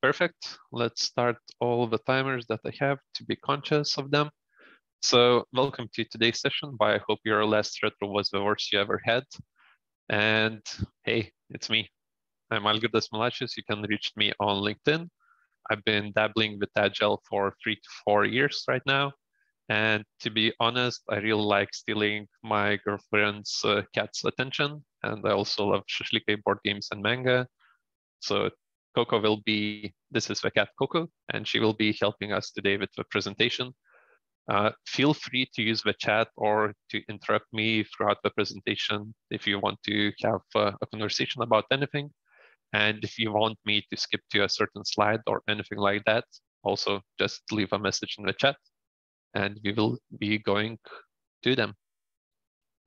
Perfect. Let's start all the timers that I have to be conscious of them. So welcome to today's session. By I hope your last retro was the worst you ever had. And hey, it's me. I'm Algirdas Milašius. You can reach me on LinkedIn. I've been dabbling with Agile for 3 to 4 years right now. And to be honest, I really like stealing my girlfriend's cat's attention. And I also love shashlikai, board games, and manga. So Coco will be, this is the cat Coco, and she will be helping us today with the presentation. Feel free to use the chat or to interrupt me throughout the presentation if you want to have a conversation about anything. And if you want me to skip to a certain slide or anything like that, also just leave a message in the chat and we will be going to them,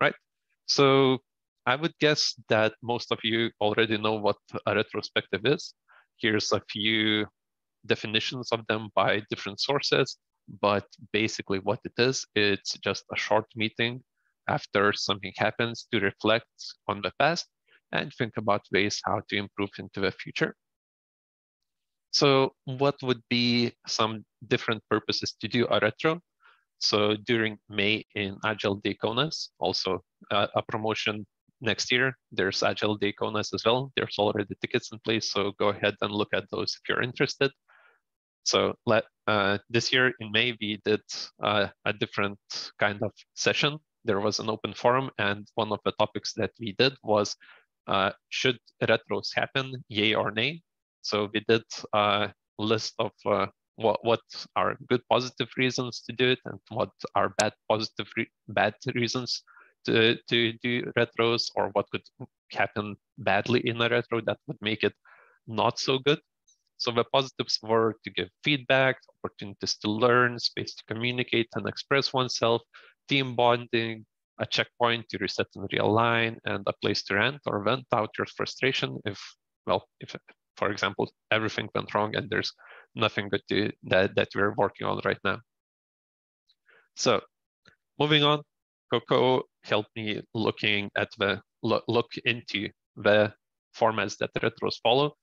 right? So I would guess that most of you already know what a retrospective is. Here's a few definitions of them by different sources, but basically what it is, it's just a short meeting after something happens to reflect on the past and think about ways how to improve into the future. So what would be some different purposes to do a retro? So during May in Agile Daconas, also a promotion next year, there's Agile Daconas as well. There's already tickets in place, so go ahead and look at those if you're interested. So this year in May, we did a different kind of session. There was an open forum, and one of the topics that we did was, should retros happen, yay or nay? So we did a list of what are good positive reasons to do it and what are bad reasons to do retros, or what could happen badly in a retro that would make it not so good. So the positives were to give feedback, opportunities to learn, space to communicate and express oneself, team bonding, a checkpoint to reset and realign, and a place to rant or vent out your frustration if, for example, everything went wrong and there's nothing good that we're working on right now. So moving on, Coco helped me look into the formats that retros follow.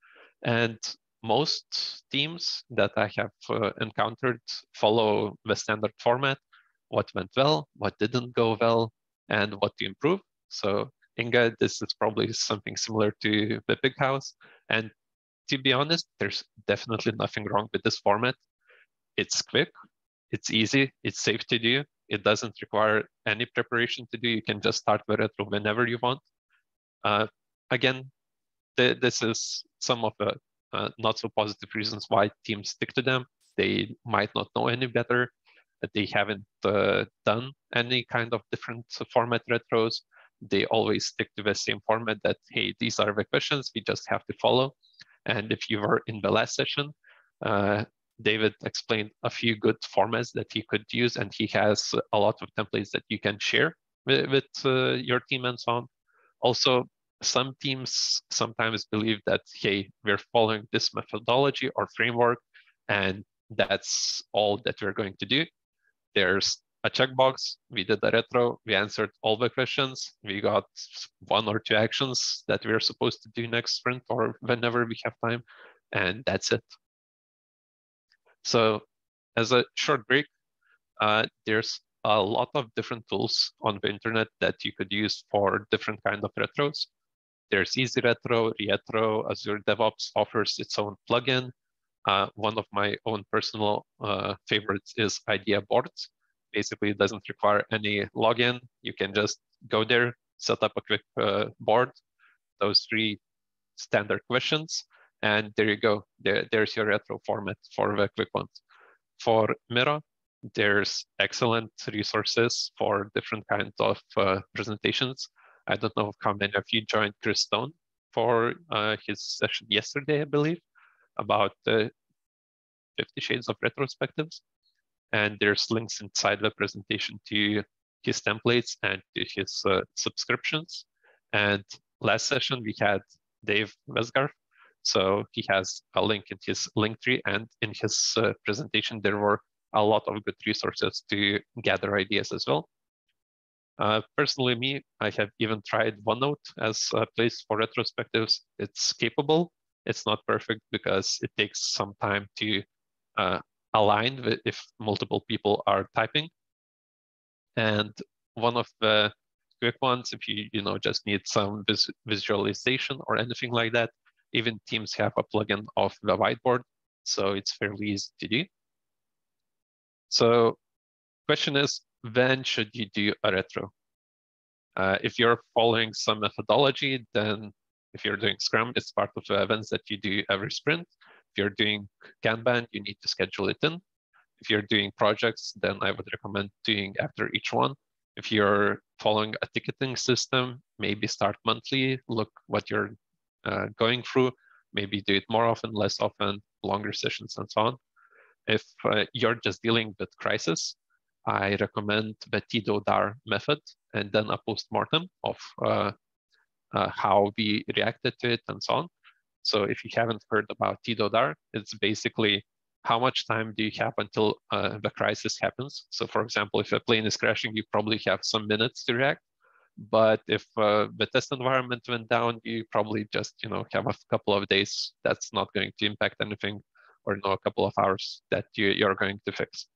And most teams that I have encountered follow the standard format, what went well, what didn't go well, and what to improve. So Inga, this is probably something similar to the Big House. And to be honest, there's definitely nothing wrong with this format. It's quick, it's easy, it's safe to do. It doesn't require any preparation to do. You can just start the retro whenever you want. Again, this is some of the not so positive reasons why teams stick to them. They might not know any better. They haven't done any kind of different format retros. They always stick to the same format that, hey, these are the questions, we just have to follow. And if you were in the last session, David explained a few good formats that he could use, and he has a lot of templates that you can share with your team and so on. Also, some teams sometimes believe that, hey, we're following this methodology or framework, and that's all that we're going to do. There's a checkbox. We did a retro. We answered all the questions. We got 1 or 2 actions that we're supposed to do next sprint or whenever we have time, and that's it. So as a short break, there's a lot of different tools on the internet that you could use for different kind of retros. There's Easy Retro, Retro, Azure DevOps offers its own plugin. One of my own personal favorites is Idea Boards. Basically, it doesn't require any login. You can just go there, set up a quick board, those 3 standard questions, and there you go. There's your retro format for the quick ones. For Miro, there's excellent resources for different kinds of presentations. I don't know how many of you joined Chris Stone for his session yesterday, I believe, about 50 Shades of Retrospectives. And there's links inside the presentation to his templates and to his subscriptions. And last session, we had Dave Westgarth. So he has a link in his link tree, and in his presentation, there were a lot of good resources to gather ideas as well. Personally, I have even tried OneNote as a place for retrospectives. It's capable. It's not perfect because it takes some time to align with if multiple people are typing. And one of the quick ones, if you just need some visualization or anything like that, even Teams have a plugin of the whiteboard, so it's fairly easy to do. So question is, when should you do a retro? If you're following some methodology, then if you're doing Scrum, it's part of the events that you do every sprint. If you're doing Kanban, you need to schedule it in. If you're doing projects, then I would recommend doing after each one. If you're following a ticketing system, maybe start monthly, look what you're going through, maybe do it more often, less often, longer sessions, and so on. If you're just dealing with crisis, I recommend the TDODAR method and then a post-mortem of how we reacted to it and so on. So if you haven't heard about TDODAR, it's basically how much time do you have until the crisis happens. So for example, if a plane is crashing, you probably have some minutes to react. But if the test environment went down, you probably just have a couple of days. That's not going to impact anything, or a couple of hours that you're going to fix.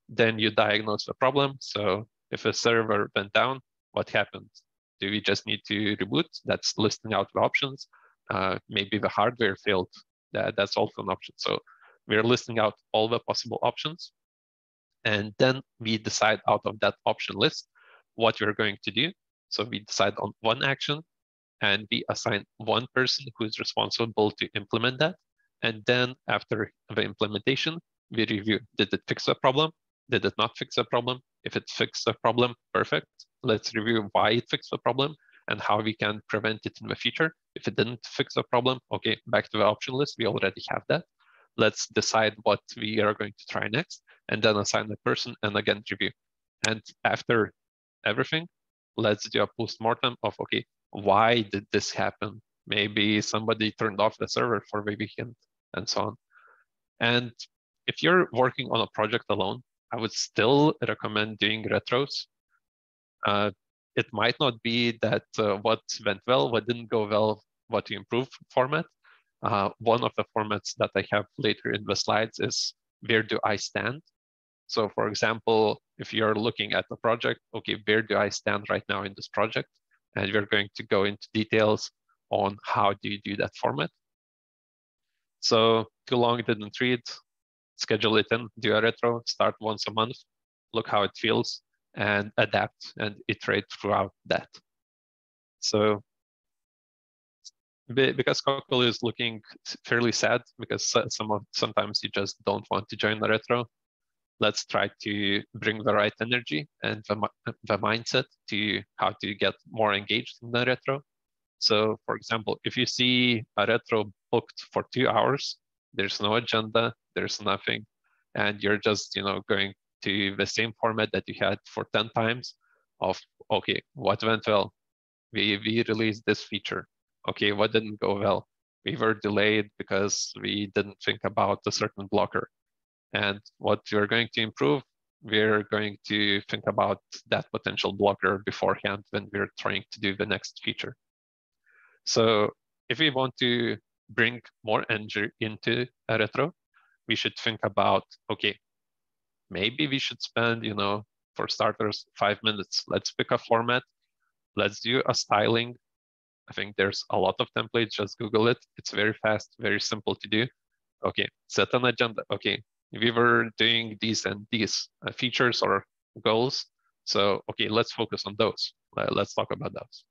Then you diagnose the problem. So if a server went down, what happened? Do we just need to reboot? That's listing out the options. Maybe the hardware failed. That's also an option. So we're listing out all the possible options. And then we decide out of that option list what we're going to do. So we decide on one action, and we assign one person who is responsible to implement that. And then after the implementation, we review, did it fix the problem? Did it not fix the problem? If it fixed the problem, perfect. Let's review why it fixed the problem and how we can prevent it in the future. If it didn't fix the problem, okay, back to the option list. We already have that. Let's decide what we are going to try next, and then assign the person and again review. And after everything, let's do a post-mortem of, okay, why did this happen? Maybe somebody turned off the server for the weekend and so on. And if you're working on a project alone, I would still recommend doing retros. It might not be that what went well, what didn't go well, what to improve format. One of the formats that I have later in the slides is where do I stand? So for example, if you're looking at the project, okay, where do I stand right now in this project? And we're going to go into details on how do you do that format. So too long didn't read, schedule it in, do a retro, start once a month, look how it feels, and adapt and iterate throughout that. So because Cockle is looking fairly sad, because sometimes you just don't want to join the retro, let's try to bring the right energy and the mindset to how to get more engaged in the retro. So for example, if you see a retro booked for 2 hours, there's no agenda, there's nothing, and you're just going to the same format that you had for 10 times of, okay, what went well? We released this feature. Okay, what didn't go well? We were delayed because we didn't think about a certain blocker. And what we're going to improve, we're going to think about that potential blocker beforehand when we're trying to do the next feature. So if we want to bring more energy into a retro, we should think about, okay, maybe we should spend, for starters, 5 minutes. Let's pick a format. Let's do a styling. I think there's a lot of templates. Just Google it. It's very fast, very simple to do. Okay, set an agenda. Okay, we were doing these and these features or goals. So, okay, let's focus on those. Let's talk about those.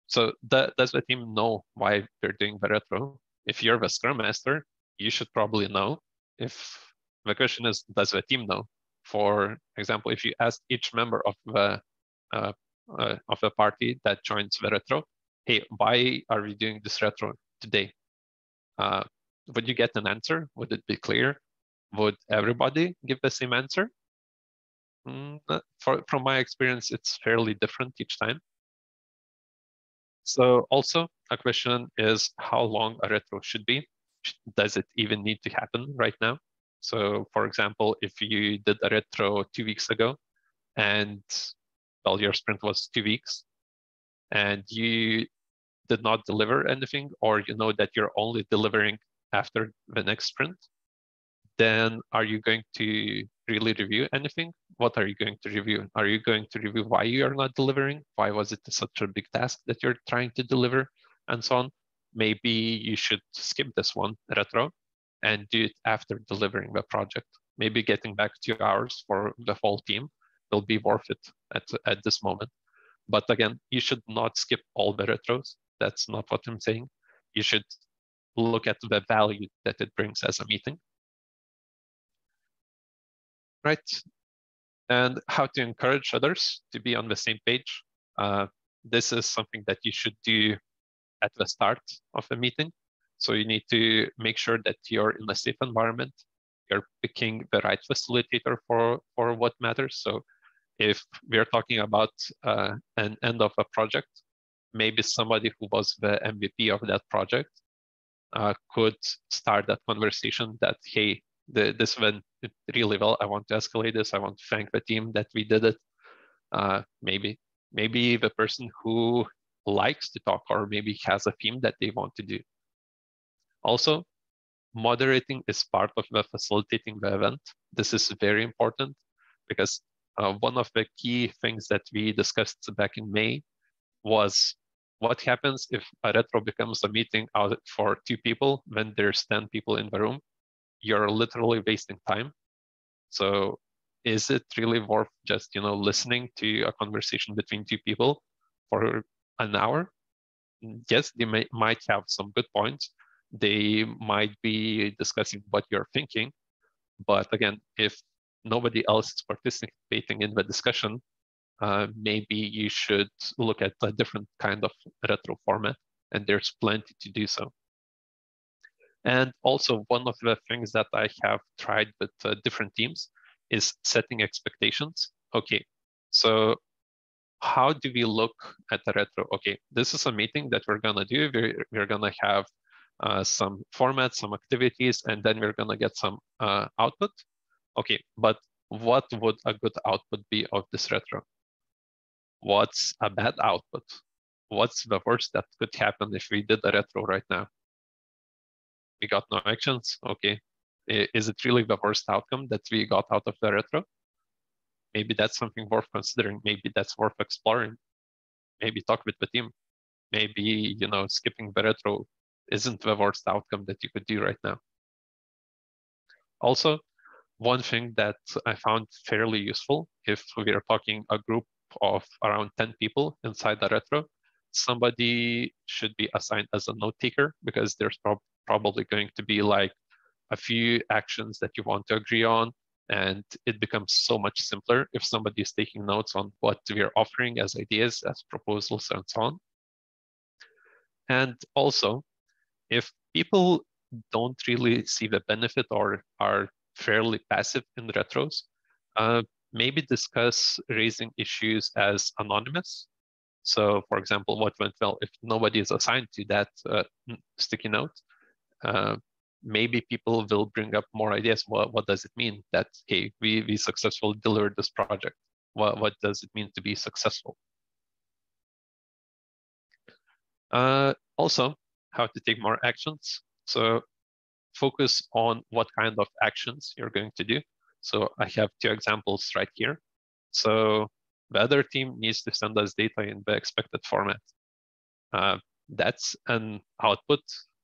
So does the team know why they're doing the retro? If you're the Scrum Master, you should probably know. If the question is, does the team know? For example, if you ask each member of the party that joins the retro, hey, why are we doing this retro today? Would you get an answer? Would it be clear? Would everybody give the same answer? From my experience, it's fairly different each time. So also a question is how long a retro should be. Does it even need to happen right now? So for example, if you did a retro 2 weeks ago and well, your sprint was 2 weeks, and you did not deliver anything, or you know that you're only delivering after the next sprint, then are you going to really review anything? What are you going to review? Are you going to review why you are not delivering? Why was it such a big task that you're trying to deliver, and so on? Maybe you should skip this one retro and do it after delivering the project. Maybe getting back 2 hours for the whole team will be worth it at this moment. But again, you should not skip all the retros. That's not what I'm saying. You should look at the value that it brings as a meeting. Right? And how to encourage others to be on the same page. This is something that you should do at the start of the meeting. So you need to make sure that you're in a safe environment. You're picking the right facilitator for what matters. So if we're talking about an end of a project, maybe somebody who was the MVP of that project could start that conversation that, hey, this went really well. I want to escalate this. I want to thank the team that we did it. Maybe the person who likes to talk, or maybe has a theme that they want to do. Also, moderating is part of the facilitating the event. This is very important because one of the key things that we discussed back in May was what happens if a retro becomes a meeting out for 2 people when there's 10 people in the room. You're literally wasting time. So is it really worth just listening to a conversation between 2 people for an hour? Yes, they might have some good points. They might be discussing what you're thinking. But again, if nobody else is participating in the discussion, maybe you should look at a different kind of retro format, and there's plenty to do so. And also, one of the things that I have tried with different teams is setting expectations. Okay, so how do we look at the retro? Okay, this is a meeting that we're gonna do. We're gonna have some formats, some activities, and then we're gonna get some output. Okay, but what would a good output be of this retro? What's a bad output? What's the worst that could happen if we did a retro right now? We got no actions. Okay, is it really the worst outcome that we got out of the retro? Maybe that's something worth considering. Maybe that's worth exploring. Maybe talk with the team. Maybe, skipping the retro isn't the worst outcome that you could do right now. Also, one thing that I found fairly useful, if we are talking a group of around 10 people inside the retro, somebody should be assigned as a note taker, because there's probably going to be like a few actions that you want to agree on. And it becomes so much simpler if somebody is taking notes on what we're offering as ideas, as proposals, and so on. And also, if people don't really see the benefit or are fairly passive in retros, maybe discuss raising issues as anonymous. So, for example, what went well, if nobody is assigned to that sticky note, maybe people will bring up more ideas. What does it mean that, hey, we successfully delivered this project? What does it mean to be successful? Also, how to take more actions. So focus on what kind of actions you're going to do. So I have 2 examples right here. So the other team needs to send us data in the expected format. That's an output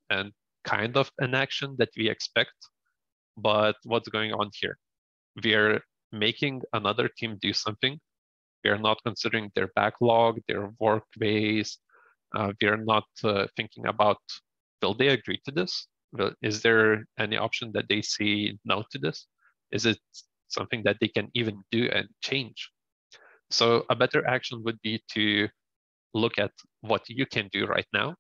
and kind of an action that we expect. But what's going on here? We're making another team do something. We're not considering their backlog, their work base. We're not thinking about, will they agree to this? Is there any option that they say no to this? Is it something that they can even do and change? So a better action would be to look at what you can do right now.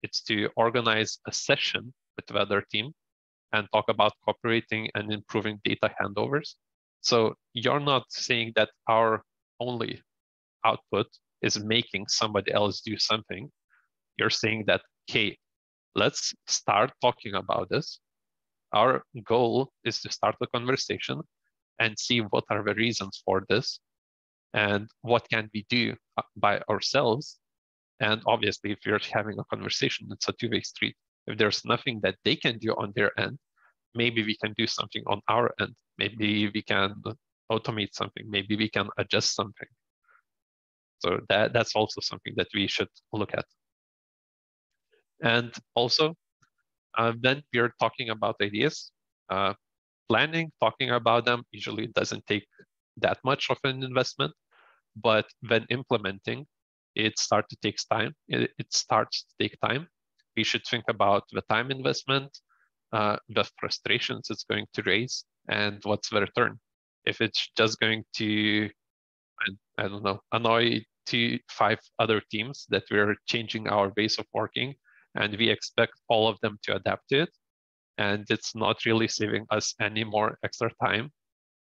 It's to organize a session with the other team and talk about cooperating and improving data handovers. So you're not saying that our only output is making somebody else do something. You're saying that, hey, let's start talking about this. Our goal is to start the conversation and see what are the reasons for this and what can we do by ourselves And obviously, if you're having a conversation, it's a two-way street. If there's nothing that they can do on their end, maybe we can do something on our end. Maybe we can automate something. Maybe we can adjust something. So that's also something that we should look at. And also, then we're talking about ideas. Planning, talking about them, usually doesn't take that much of an investment. But when implementing, it starts to take time. It starts to take time. We should think about the time investment, the frustrations it's going to raise, and what's the return. If it's just going to, I don't know, annoy 5 other teams that we're changing our ways of working, and we expect all of them to adapt to it, and it's not really saving us any more extra time,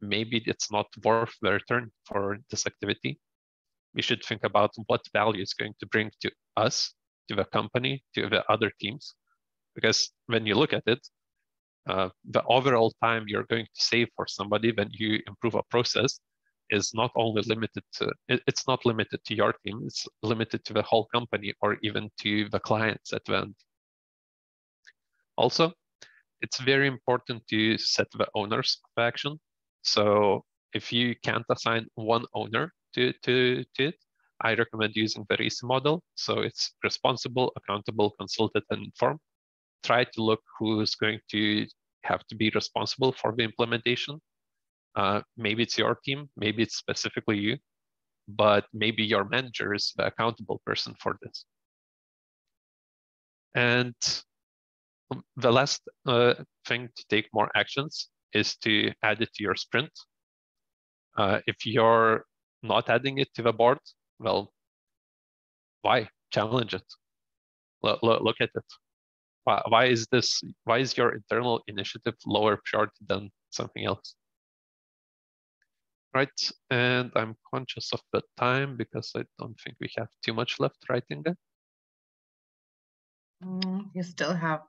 maybe it's not worth the return for this activity. We should think about what value it's going to bring to us, to the company, to the other teams. Because when you look at it, the overall time you're going to save for somebody when you improve a process is not only limited to, it's not limited to your team, it's limited to the whole company or even to the clients at the end. Also, it's very important to set the owners of action. So if you can't assign one owner to it, I recommend using the RACI model. So it's responsible, accountable, consulted, and informed. Try to look who's going to have to be responsible for the implementation. Maybe it's your team, maybe it's specifically you, but maybe your manager is the accountable person for this. And the last thing to take more actions is to add it to your sprint. If you're not adding it to the board, well, why? Challenge it. Look at it. Why is your internal initiative lower priority than something else? Right, and I'm conscious of the time because I don't think we have too much left, right, Inga? You still have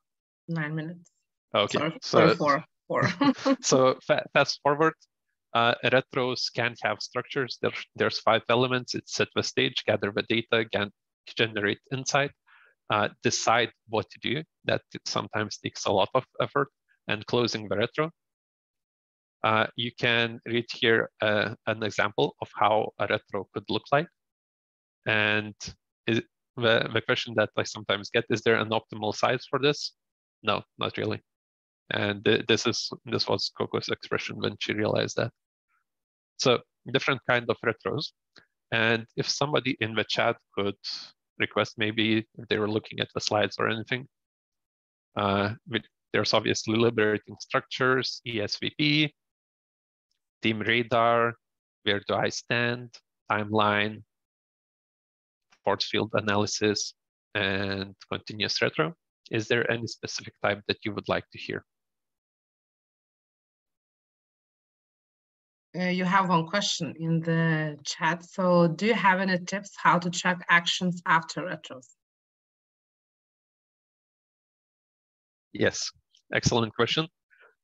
9 minutes. Okay, sorry, four. So fast forward. Retros can have structures. There's 5 elements. It's set the stage, gather the data, generate insight, decide what to do. That sometimes takes a lot of effort, and closing the retro. You can read here an example of how a retro could look like. And the question that I sometimes get, is there an optimal size for this? No, not really. And this was Coco's expression when she realized that. So different kind of retros. And if somebody in the chat could request, maybe if they were looking at the slides or anything, there's obviously liberating structures, ESVP, team radar, where do I stand, timeline, force field analysis, and continuous retro. Is there any specific type that you would like to hear? You have one question in the chat. So do you have any tips how to track actions after retros? Yes, excellent question.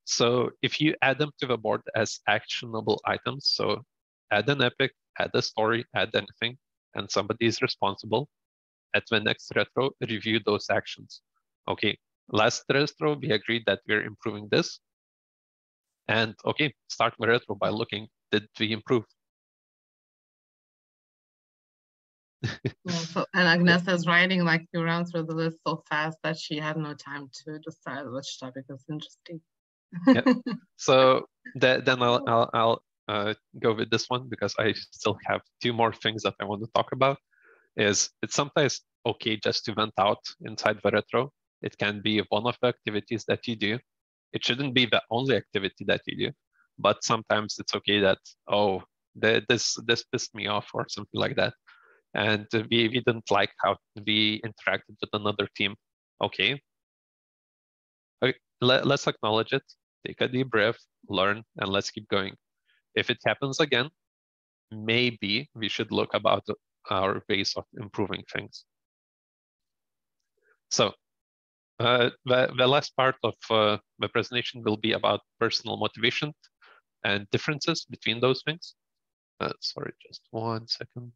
So if you add them to the board as actionable items, so add an epic, add a story, add anything, and somebody is responsible, at the next retro, review those actions. Okay, last retro, we agreed that we're improving this. And okay, start the retro by looking, did we improve? Yeah, and Agnes is writing like you ran through the list so fast that she had no time to decide which topic was interesting. Yeah. So then I'll go with this one because I still have 2 more things that I want to talk about. It's sometimes okay just to vent out inside the retro. It can be one of the activities that you do. It shouldn't be the only activity that you do, but sometimes it's okay that, oh, this pissed me off or something like that. And we didn't like how we interacted with another team. Okay, let's acknowledge it, take a deep breath, learn, and let's keep going. If it happens again, maybe we should look about our ways of improving things. So the last part of the presentation will be about personal motivation and differences between those things. Sorry, just 1 second.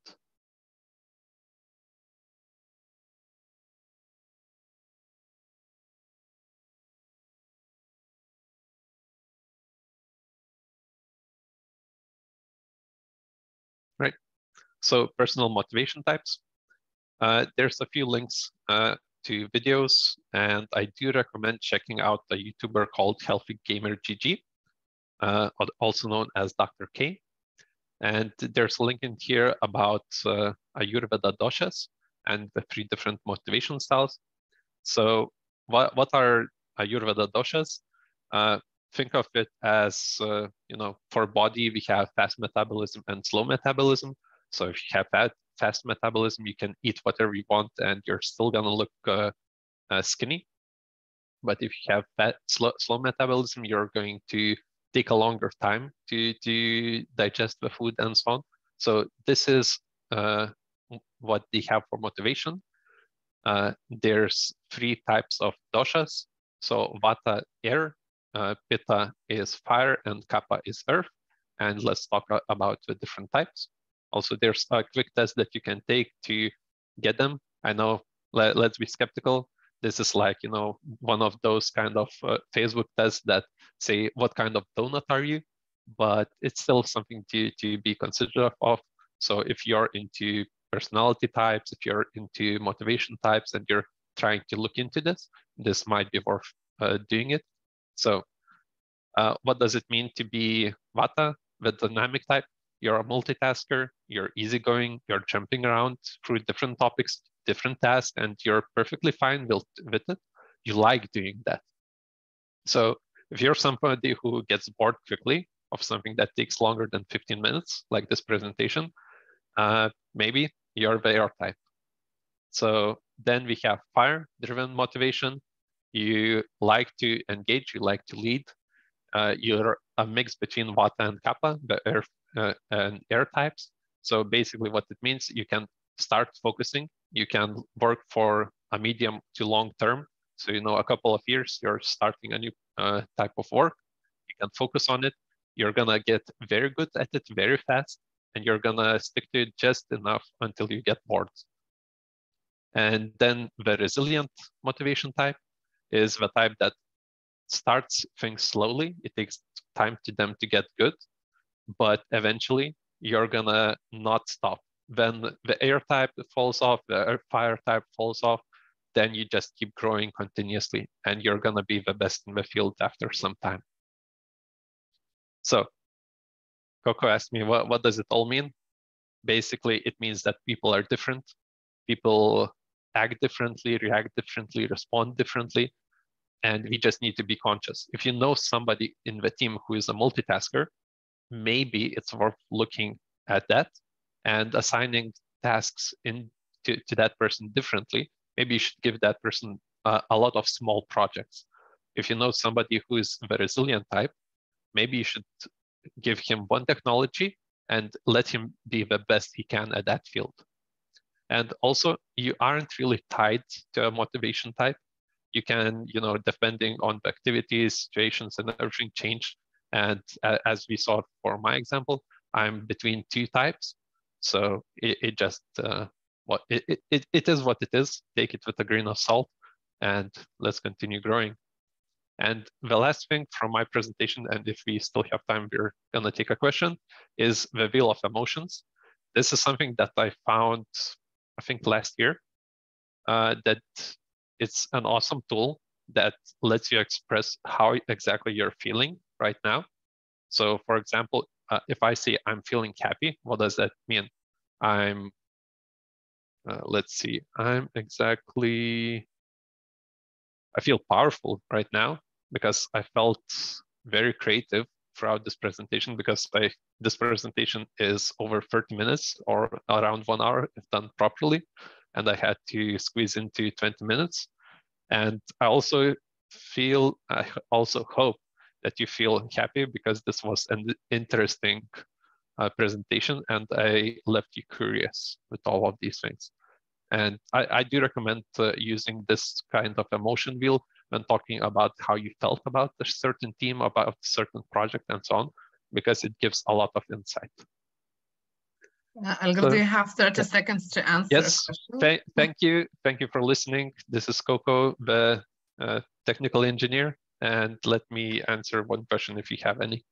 right? So personal motivation types. There's a few links to videos, and I do recommend checking out a YouTuber called Healthy Gamer GG, also known as Dr. K. And there's a link in here about Ayurveda doshas and the 3 different motivation styles. So what are Ayurveda doshas? Think of it as, for body, we have fast metabolism and slow metabolism. So if you have fast metabolism, you can eat whatever you want and you're still gonna look skinny. But if you have slow metabolism, you're going to take a longer time to digest the food and so on. So this is what they have for motivation. There's 3 types of doshas. So Vata, air, Pitta is fire, and Kapha is earth. And let's talk about the different types. Also, there's a quick test that you can take to get them. I know, let's be skeptical. This is like, one of those kind of Facebook tests that say, what kind of donut are you? But it's still something to be considerate of. So if you're into personality types, if you're into motivation types and you're trying to look into this might be worth doing it. So what does it mean to be Vata, the dynamic type? You're a multitasker, you're easygoing, you're jumping around through different topics, different tasks, and you're perfectly fine with it. You like doing that. So if you're somebody who gets bored quickly of something that takes longer than 15 minutes, like this presentation, maybe you're the air type. So then we have fire-driven motivation. You like to engage, you like to lead. You're a mix between Vata and Kapha, the earth and air types. So basically what it means, you can start focusing, you can work for a medium to long term. So, a couple of years, you're starting a new type of work, you can focus on it, you're gonna get very good at it very fast, and you're gonna stick to it just enough until you get bored. And then the resilient motivation type is the type that starts things slowly. It takes time to them to get good, but eventually you're gonna not stop. Then the air type falls off, the fire type falls off, then you just keep growing continuously and you're gonna be the best in the field after some time. So Coco asked me, what does it all mean? Basically, it means that people are different. People act differently, react differently, respond differently. And we just need to be conscious. If you know somebody in the team who is a multitasker, maybe it's worth looking at that and assigning tasks to that person differently. Maybe you should give that person a lot of small projects. If you know somebody who is the resilient type, maybe you should give him one technology and let him be the best he can at that field. And also, you aren't really tied to a motivation type. You can, depending on the activities, situations, and everything, change. And as we saw for my example, I'm between 2 types. So it just, it is what it is. Take it with a grain of salt and let's continue growing. And the last thing from my presentation, and if we still have time, we're gonna take a question, is the wheel of emotions. This is something that I found, I think last year, that it's an awesome tool that lets you express how exactly you're feeling right now. So for example, if I say I'm feeling happy, what does that mean? Let's see, I feel powerful right now because I felt very creative throughout this presentation because this presentation is over 30 minutes or around 1 hour if done properly. And I had to squeeze into 20 minutes. And I also hope that you feel happy because this was an interesting presentation and I left you curious with all of these things. And I do recommend using this kind of emotion wheel when talking about how you felt about a certain team, about a certain project and so on, because it gives a lot of insight. Algirdas, do you have 30 seconds to answer? Yes, thank you. Thank you for listening. This is Coco, the technical engineer, and let me answer one question if you have any.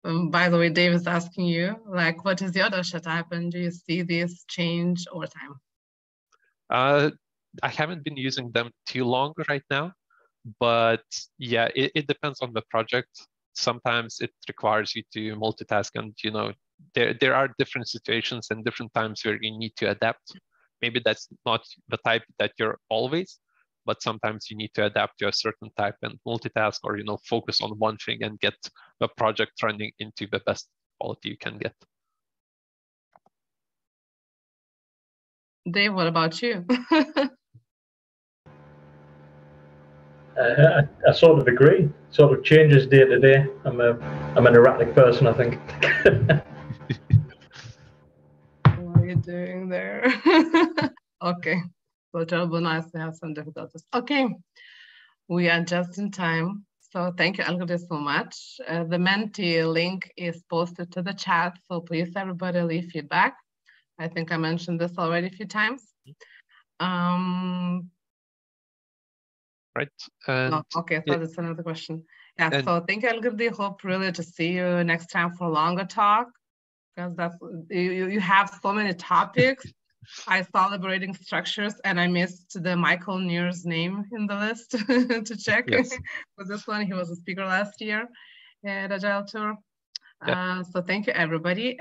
By the way, Dave is asking you, like, what is your dosha type, and do you see this change over time? I haven't been using them too long right now, but yeah, it depends on the project. Sometimes it requires you to multitask, and there are different situations and different times where you need to adapt. Maybe that's not the type that you're always, but sometimes you need to adapt to a certain type and multitask, or focus on one thing and get the project running into the best quality you can get. Dave, what about you? I sort of agree. Sort of changes day to day. I'm an erratic person, I think. What are you doing there? Okay, so terrible nice to have some difficulties. Okay, we are just in time. So thank you, Algirdas, so much. The Menti link is posted to the chat, so please everybody leave feedback. I think I mentioned this already a few times. Right. And okay, so that's another question. Yeah, so thank you, Algirdas. Hope really to see you next time for a longer talk, because that's you have so many topics. I saw liberating structures, and I missed the Michael Neer's name in the list to check. Yes. For this one, he was a speaker last year at Agile Tour. So thank you, everybody.